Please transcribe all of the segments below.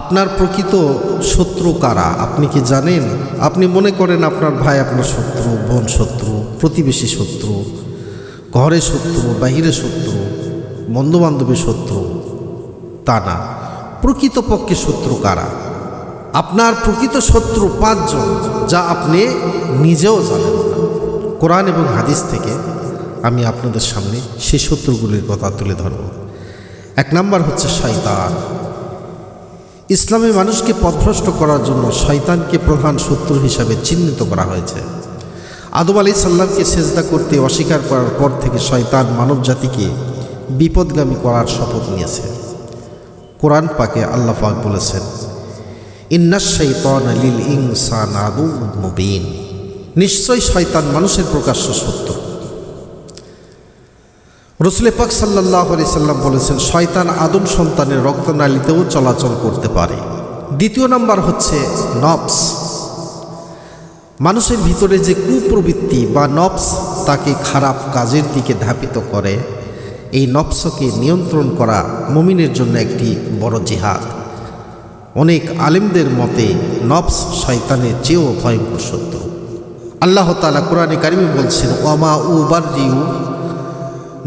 আপনার প্রকৃত শত্রু কারা আপনি কি জানেন? আপনি মনে করেন আপনার ভাই আপনার শত্রু, বোন শত্রু, প্রতিবেশী শত্রু, ঘরে শত্রু, বাহিরে শত্রু, বন্ধুবান্ধবের শত্রু। তা না, প্রকৃতপক্ষে শত্রু কারা? আপনার প্রকৃত শত্রু 5 জন, যা আপনি নিজেও জানেন না। কোরআন এবং হাদিস থেকে আমি আপনাদের সামনে সেই শত্রুগুলির কথা তুলে ধরব। 1 নাম্বার হচ্ছে শয়তান। ইসলামে মানুষকে পথভ্রষ্ট করার জন্য শয়তানকে প্রধান শত্রু হিসাবে চিহ্নিত করা হয়েছে। আদম আলাইহিস সালামকে সেজদা করতে অস্বীকার করার পর থেকে শয়তান মানব জাতিকে বিপদগামী করার শপথ নিয়েছে। কোরআন পাকে আল্লাহ পাক বলেছেন, ইন্নাশ শাইতানা লিল ইনসানি আদুউম মুবিন। নিশ্চয় শয়তান মানুষের প্রকাশ্য শত্রু। রাসূল পাক সাল্লাল্লাহু আলাইহি সাল্লাম বলেছেন, শয়তান আদম সন্তানের রক্তনালীতেও চলাচল করতে পারে। 2 নাম্বার হচ্ছে নফস। মানুষের ভিতরে যে কুপ্রবৃত্তি বা নফস তাকে খারাপ কাজের দিকে ধাবিত করে, এই নফসকে নিয়ন্ত্রণ করা মুমিনের জন্য একটি বড় জিহাদ। অনেক আলেমদের মতে নফস শয়তানের চেয়েও ভয়ঙ্কর শত্রু। আল্লাহ তাআলা কোরআনে কারিমে বলছেন, ওয়ামা উবাররিউ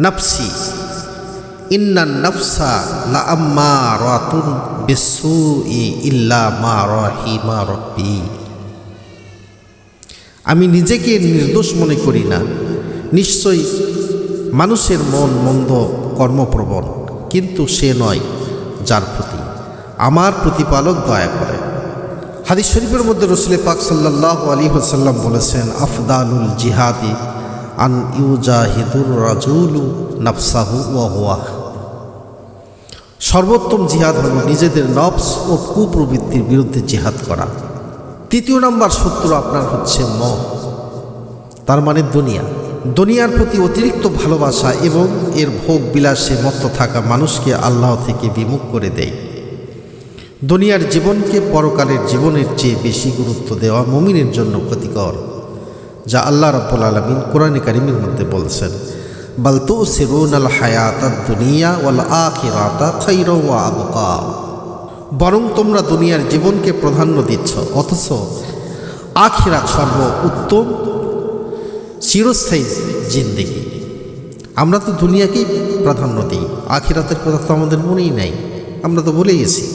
নাফসি ইন্নান নাফসা লাআম্মারাতুন বিসসুই ইল্লা মা রাহিমা রাব্বি। আমি নিজেকে নির্দোষ মনে করি না, নিশ্চয়ই মানুষের মন মন্দ কর্মপ্রবণ, কিন্তু সে নয় যার প্রতি আমার প্রতিপালক দয়া করে। হাদিস শরীফের মধ্যে রাসূল পাক সাল্লাল্লাহু আলাইহি ওয়াসাল্লাম বলেছেন, আফদালুল জিহাদি আন ইউজাহিদুর রাজুলু নাফসাহু ওয়া হুয়া। সর্বোত্তম জিহাদ হল নিজেদের নফস ও কুপ্রবৃত্তির বিরুদ্ধে জিহাদ করা। 3 নম্বর শত্রু আপনার হচ্ছে মন, তার মানে দুনিয়া। দুনিয়ার প্রতি অতিরিক্ত ভালোবাসা এবং এর ভোগ বিলাসে মত্ত থাকা মানুষকে আল্লাহ থেকে বিমুখ করে দেয়। দুনিয়ার জীবনকে পরকালের জীবনের চেয়ে বেশি গুরুত্ব দেওয়া মুমিনের জন্য ক্ষতিকর, যা আল্লাহ রাব্বুল আলামিন কোরআনে কারিমের মধ্যে বলছেন, বাল তুসিরুনাল হায়াতাদ দুনিয়া ওয়াল আখিরাতা খায়রুন ওয়া আবকা। বরং তোমরা দুনিয়ার জীবনকে প্রাধান্য দিচ্ছ, অথচ আখিরাত সর্ব উত্তম চিরস্থায়ী জিন্দেগি। আমরা তো দুনিয়াকেই প্রাধান্য দিই, আখিরাতের কথা তো আমাদের মনেই নাই, আমরা তো ভুলে গেছি।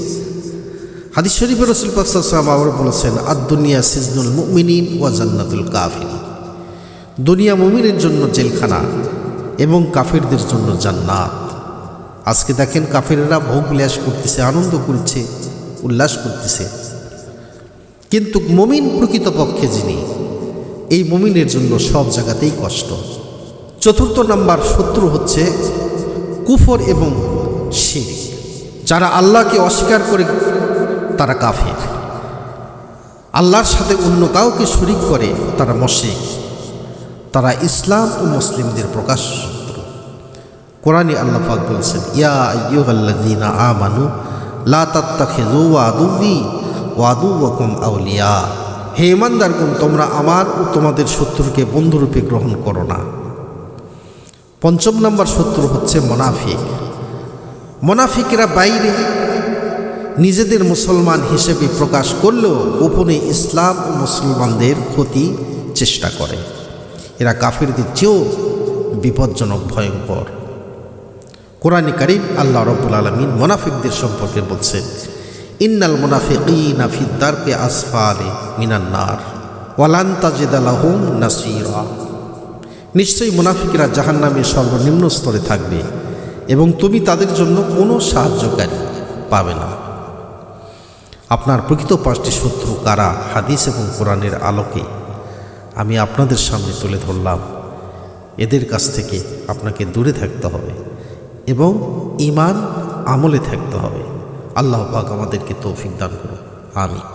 হাদিস শরীফে রাসূল পাক সাল্লাল্লাহু আলাইহি ওয়াসাল্লাম আবার বলেছেন, আদ-দুনিয়া সিজনুল মুমিনিন ওয়া জান্নাতুল কাফির। দুনিয়া মুমিনের জন্য জেলখানা এবং কাফিরদের জন্য জান্নাত। আজকে দেখেন কাফিররা ভোগ বিলাস করতেছে, আনন্দ করছে, উল্লাস করতেছে, কিন্তু মুমিন প্রকৃতপক্ষে যিনি, এই মুমিনের জন্য সব জায়গাতেই কষ্ট। 4 নম্বর শত্রু হচ্ছে কুফর এবং শিরক। যারা আল্লাহকে অস্বীকার করে তারা কাফির, আল্লাহর সাথে অন্য কাউকে শরীক করে তারা মুশরিক, তারা ইসলাম ও মুসলিমদের প্রকাশ্য শত্রু। কোরআনে আল্লাহ পাক বলেছেন, ইয়া আইয়ুহাল্লাযীনা আমানু লা তাত্তাখিযু আদুওয়ি ওয়া আদুওয়াকুম আউলিয়া। হে ঈমানদারগণ, তোমরা আমার ও তোমাদের শত্রুকে বন্ধুরূপে গ্রহণ করো না। 5 নম্বর শত্রু হচ্ছে মুনাফিক। মুনাফিকরা বাইরে নিজেদের মুসলমান হিসেবে প্রকাশ করলেও গোপনে ইসলাম ও মুসলমানদের ক্ষতি চেষ্টা করে। এরা কাফিরদের চেয়েও বিপজ্জনক, ভয়ঙ্কর। কোরআনে কারীম আল্লাহ রাব্বুল আলামিন মুনাফিকদের সম্পর্কে বলছেন, ইন্নাল মুনাফিকিনা ফি দারকি আসফালি মিনান নার ওয়া লান তাজিদা লাহুম নাসীরা। নিশ্চয়ই মুনাফিকরা জাহান্নামের সর্বনিম্ন স্তরে থাকবে এবং তুমি তাদের জন্য কোনো সাহায্যকারী পাবে না। আপনার প্রকৃত 5টি শত্রু কারা, হাদিস এবং কোরআনের আলোকে আমি আপনাদের সামনে তুলে ধরলাম। এদের কাছ থেকে আপনাকে দূরে থাকতে হবে এবং ঈমান আমলে থাকতে হবে। আল্লাহ পাক আমাদেরকে তৌফিক দান করুন, আমিন।